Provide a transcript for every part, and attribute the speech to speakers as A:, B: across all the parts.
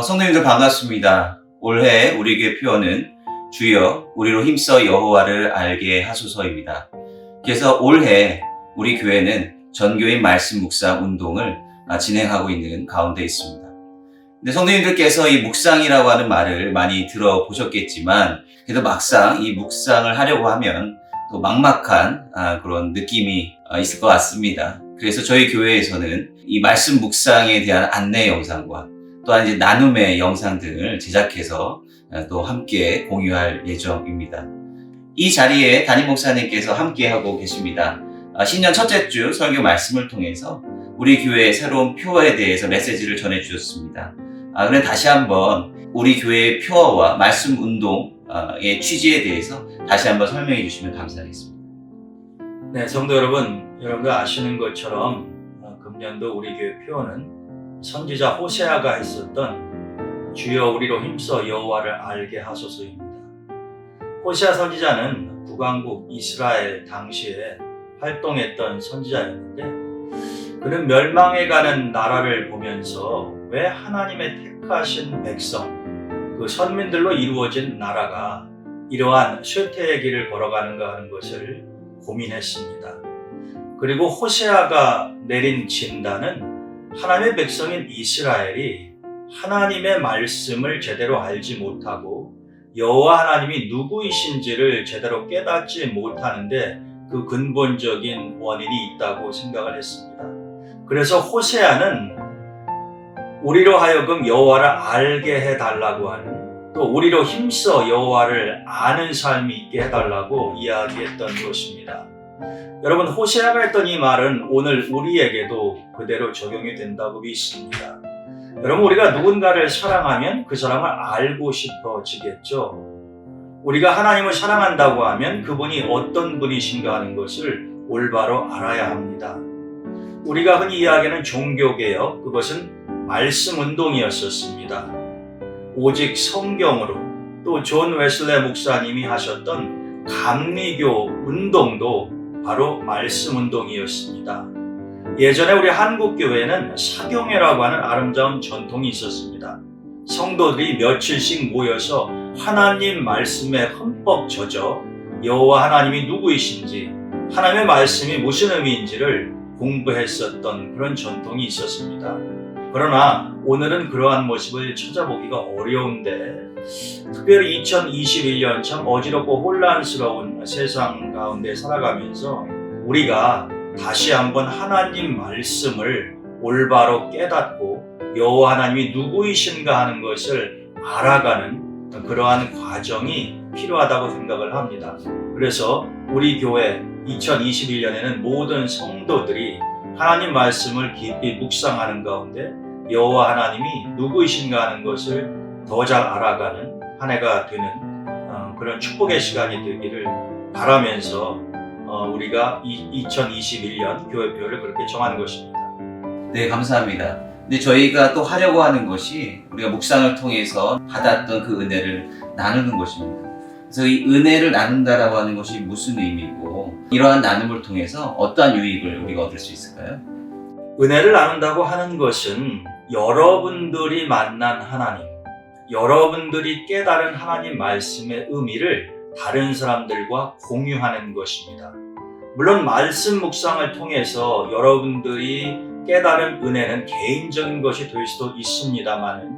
A: 성도님들 반갑습니다. 올해 우리 교회 표어는 주여 우리로 힘써 여호와를 알게 하소서입니다. 그래서 올해 우리 교회는 전교인 말씀 묵상 운동을 진행하고 있는 가운데 있습니다. 근데 성도님들께서 이 묵상이라고 하는 말을 많이 들어보셨겠지만 그래도 막상 이 묵상을 하려고 하면 또 막막한 그런 느낌이 있을 것 같습니다. 그래서 저희 교회에서는 이 말씀 묵상에 대한 안내 영상과 또한 이제 나눔의 영상 등을 제작해서 또 함께 공유할 예정입니다. 이 자리에 담임 목사님께서 함께하고 계십니다. 신년 첫째 주 설교 말씀을 통해서 우리 교회의 새로운 표어에 대해서 메시지를 전해주셨습니다. 그럼 다시 한번 우리 교회의 표어와 말씀 운동의 취지에 대해서 다시 한번 설명해 주시면 감사하겠습니다.
B: 네, 성도 여러분, 여러분들 아시는 것처럼 금년도 우리 교회 표어는 선지자 호세아가 했었던 주여 우리로 힘써 여호와를 알게 하소서입니다. 호세아 선지자는 북왕국 이스라엘 당시에 활동했던 선지자였는데 그는 멸망해가는 나라를 보면서 왜 하나님의 택하신 백성, 그 선민들로 이루어진 나라가 이러한 쇠퇴의 길을 걸어가는가 하는 것을 고민했습니다. 그리고 호세아가 내린 진단은 하나님의 백성인 이스라엘이 하나님의 말씀을 제대로 알지 못하고 여호와 하나님이 누구이신지를 제대로 깨닫지 못하는데 그 근본적인 원인이 있다고 생각을 했습니다. 그래서 호세아는 우리로 하여금 여호와를 알게 해달라고 하는, 또 우리로 힘써 여호와를 아는 삶이 있게 해달라고 이야기했던 것입니다. 여러분, 호세아가 했던 이 말은 오늘 우리에게도 그대로 적용이 된다고 믿습니다. 여러분, 우리가 누군가를 사랑하면 그 사람을 알고 싶어지겠죠. 우리가 하나님을 사랑한다고 하면 그분이 어떤 분이신가 하는 것을 올바로 알아야 합니다. 우리가 흔히 이야기하는 종교개혁, 그것은 말씀 운동이었었습니다. 오직 성경으로, 또 존 웨슬레 목사님이 하셨던 감리교 운동도 바로 말씀 운동이었습니다. 예전에 우리 한국교회는 사경회라고 하는 아름다운 전통이 있었습니다. 성도들이 며칠씩 모여서 하나님 말씀에 흠뻑 젖어 여호와 하나님이 누구이신지, 하나님의 말씀이 무슨 의미인지를 공부했었던 그런 전통이 있었습니다. 그러나 오늘은 그러한 모습을 찾아보기가 어려운데, 특별히 2021년 참 어지럽고 혼란스러운 세상 가운데 살아가면서 우리가 다시 한번 하나님 말씀을 올바로 깨닫고 여호와 하나님이 누구이신가 하는 것을 알아가는 그러한 과정이 필요하다고 생각을 합니다. 그래서 우리 교회 2021년에는 모든 성도들이 하나님 말씀을 깊이 묵상하는 가운데 여호와 하나님이 누구이신가 하는 것을 더 잘 알아가는 한 해가 되는 그런 축복의 시간이 되기를 바라면서 우리가 2021년 교회표를 그렇게 정하는 것입니다.
A: 네, 감사합니다. 근데 저희가 또 하려고 하는 것이 우리가 묵상을 통해서 받았던 그 은혜를 나누는 것입니다. 그래서 이 은혜를 나눈다라고 하는 것이 무슨 의미고, 이러한 나눔을 통해서 어떠한 유익을 우리가 얻을 수 있을까요?
B: 은혜를 나눈다고 하는 것은 여러분들이 만난 하나님, 여러분들이 깨달은 하나님 말씀의 의미를 다른 사람들과 공유하는 것입니다. 물론 말씀 묵상을 통해서 여러분들이 깨달은 은혜는 개인적인 것이 될 수도 있습니다만,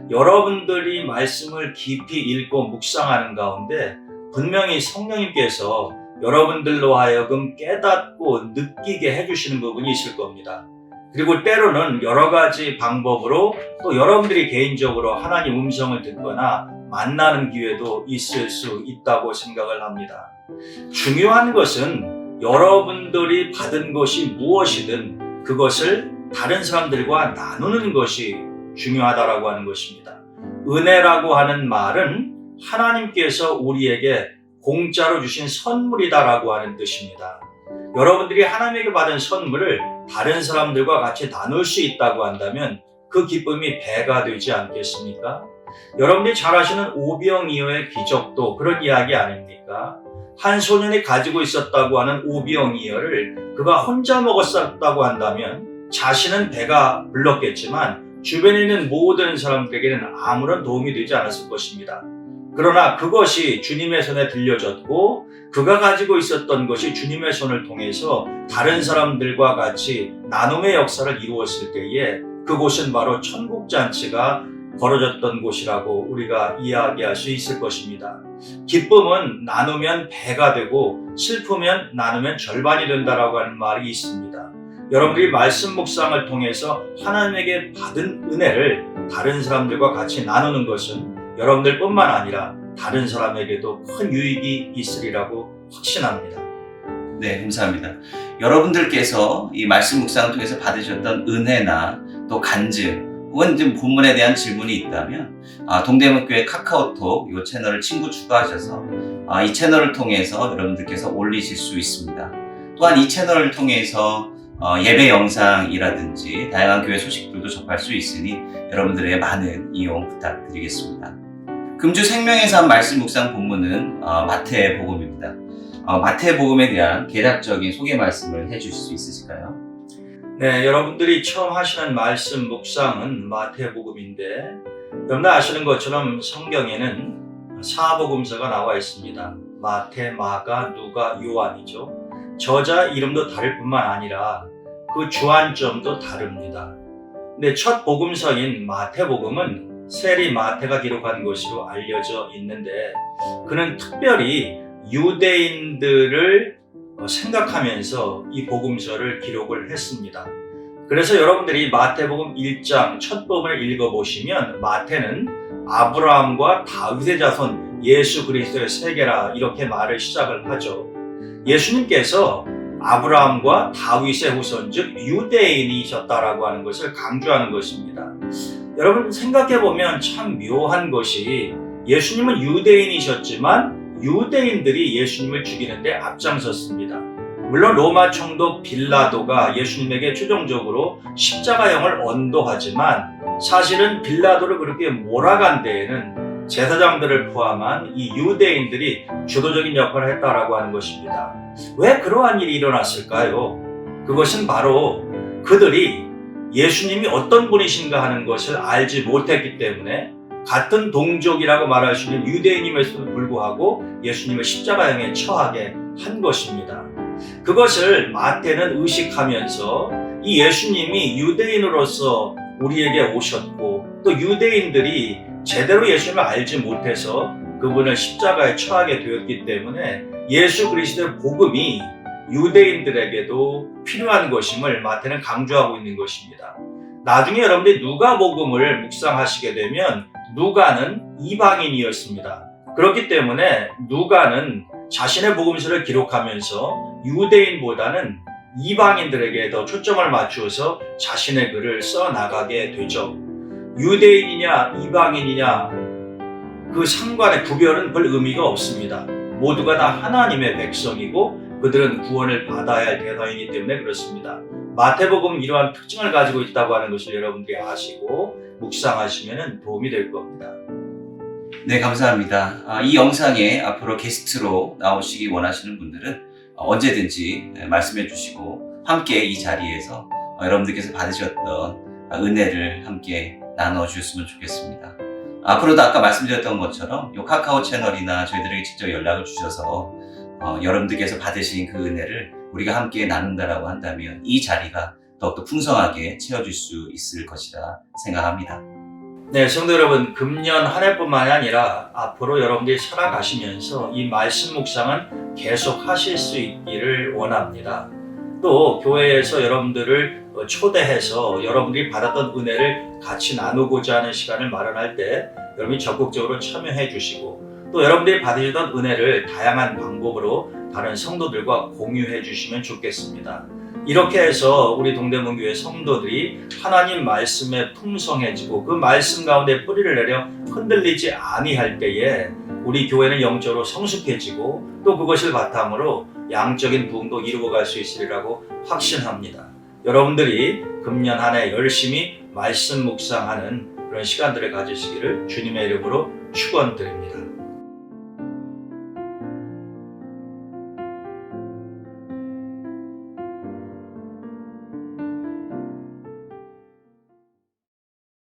B: 여러분들이 말씀을 깊이 읽고 묵상하는 가운데 분명히 성령님께서 여러분들로 하여금 깨닫고 느끼게 해주시는 부분이 있을 겁니다. 그리고 때로는 여러 가지 방법으로 또 여러분들이 개인적으로 하나님 음성을 듣거나 만나는 기회도 있을 수 있다고 생각을 합니다. 중요한 것은 여러분들이 받은 것이 무엇이든 그것을 다른 사람들과 나누는 것이 중요하다라고 하는 것입니다. 은혜라고 하는 말은 하나님께서 우리에게 공짜로 주신 선물이다라고 하는 뜻입니다. 여러분들이 하나님에게 받은 선물을 다른 사람들과 같이 나눌 수 있다고 한다면 그 기쁨이 배가 되지 않겠습니까? 여러분들이 잘 아시는 오병이어의 기적도 그런 이야기 아닙니까? 한 소년이 가지고 있었다고 하는 오병이어를 그가 혼자 먹었었다고 한다면 자신은 배가 불렀겠지만 주변에 있는 모든 사람들에게는 아무런 도움이 되지 않았을 것입니다. 그러나 그것이 주님의 손에 들려졌고 그가 가지고 있었던 것이 주님의 손을 통해서 다른 사람들과 같이 나눔의 역사를 이루었을 때에 그곳은 바로 천국잔치가 벌어졌던 곳이라고 우리가 이야기할 수 있을 것입니다. 기쁨은 나누면 배가 되고 슬프면 나누면 절반이 된다라고 하는 말이 있습니다. 여러분들이 말씀 묵상을 통해서 하나님에게 받은 은혜를 다른 사람들과 같이 나누는 것은 여러분들뿐만 아니라 다른 사람에게도 큰 유익이 있으리라고 확신합니다.
A: 네, 감사합니다. 여러분들께서 이 말씀 묵상을 통해서 받으셨던 은혜나 또 간증 혹은 좀 본문에 대한 질문이 있다면 동대문교회 카카오톡 이 채널을 친구 추가하셔서 이 채널을 통해서 여러분들께서 올리실 수 있습니다. 또한 이 채널을 통해서 예배 영상이라든지 다양한 교회 소식들도 접할 수 있으니 여러분들의 많은 이용 부탁드리겠습니다. 금주 생명의 삶 말씀 묵상 본문은 마태복음입니다. 마태복음에 대한 개략적인 소개 말씀을 해주실 수 있으실까요?
B: 네, 여러분들이 처음 하시는 말씀 묵상은 마태복음인데 여러분들 아시는 것처럼 성경에는 사복음서가 나와 있습니다. 마태, 마가, 누가, 요한이죠. 저자 이름도 다를 뿐만 아니라 그 주안점도 다릅니다. 근데 첫 복음서인 마태복음은 세리 마태가 기록한 것으로 알려져 있는데 그는 특별히 유대인들을 생각하면서 이 복음서를 기록을 했습니다. 그래서 여러분들이 마태복음 1장 첫 부분을 읽어보시면 마태는 아브라함과 다윗의 자손 예수 그리스도의 세계라 이렇게 말을 시작을 하죠. 예수님께서 아브라함과 다윗의 후손 즉 유대인이셨다라고 하는 것을 강조하는 것입니다. 여러분 생각해보면 참 묘한 것이 예수님은 유대인이셨지만 유대인들이 예수님을 죽이는데 앞장섰습니다. 물론 로마 총독 빌라도가 예수님에게 최종적으로 십자가형을 언도하지만 사실은 빌라도를 그렇게 몰아간 데에는 제사장들을 포함한 이 유대인들이 주도적인 역할을 했다라고 하는 것입니다. 왜 그러한 일이 일어났을까요? 그것은 바로 그들이 예수님이 어떤 분이신가 하는 것을 알지 못했기 때문에 같은 동족이라고 말할 수 있는 유대인임에도 불구하고 예수님을 십자가형에 처하게 한 것입니다. 그것을 마태는 의식하면서 이 예수님이 유대인으로서 우리에게 오셨고 또 유대인들이 제대로 예수님을 알지 못해서 그분을 십자가에 처하게 되었기 때문에 예수 그리스도의 복음이 유대인들에게도 필요한 것임을 마태는 강조하고 있는 것입니다. 나중에 여러분들이 누가복음을 묵상하시게 되면 누가는 이방인이었습니다. 그렇기 때문에 누가는 자신의 복음서를 기록하면서 유대인보다는 이방인들에게 더 초점을 맞추어서 자신의 글을 써나가게 되죠. 유대인이냐 이방인이냐 그 상관의 구별은 별 의미가 없습니다. 모두가 다 하나님의 백성이고 그들은 구원을 받아야 할 대상이기 때문에 그렇습니다. 마태복음은 이러한 특징을 가지고 있다고 하는 것을 여러분들이 아시고 묵상하시면 도움이 될 겁니다.
A: 네, 감사합니다. 이 영상에 앞으로 게스트로 나오시기 원하시는 분들은 언제든지 말씀해 주시고 함께 이 자리에서 여러분들께서 받으셨던 은혜를 함께 나눠주셨으면 좋겠습니다. 앞으로도 아까 말씀드렸던 것처럼 이 카카오 채널이나 저희들에게 직접 연락을 주셔서 여러분들께서 받으신 그 은혜를 우리가 함께 나눈다라고 한다면 이 자리가 더욱더 풍성하게 채워질 수 있을 것이라 생각합니다.
B: 네, 성도 여러분, 금년 한 해뿐만이 아니라 앞으로 여러분들이 살아가시면서 이 말씀 묵상은 계속 하실 수 있기를 원합니다. 또 교회에서 여러분들을 초대해서 여러분들이 받았던 은혜를 같이 나누고자 하는 시간을 마련할 때 여러분이 적극적으로 참여해 주시고 또 여러분들이 받으셨던 은혜를 다양한 방법으로 다른 성도들과 공유해 주시면 좋겠습니다. 이렇게 해서 우리 동대문교회 성도들이 하나님 말씀에 풍성해지고 그 말씀 가운데 뿌리를 내려 흔들리지 아니할 때에 우리 교회는 영적으로 성숙해지고 또 그것을 바탕으로 양적인 부흥도 이루어 갈 수 있으리라고 확신합니다. 여러분들이 금년 한 해 열심히 말씀 묵상하는 그런 시간들을 가지시기를 주님의 이름으로 축원드립니다.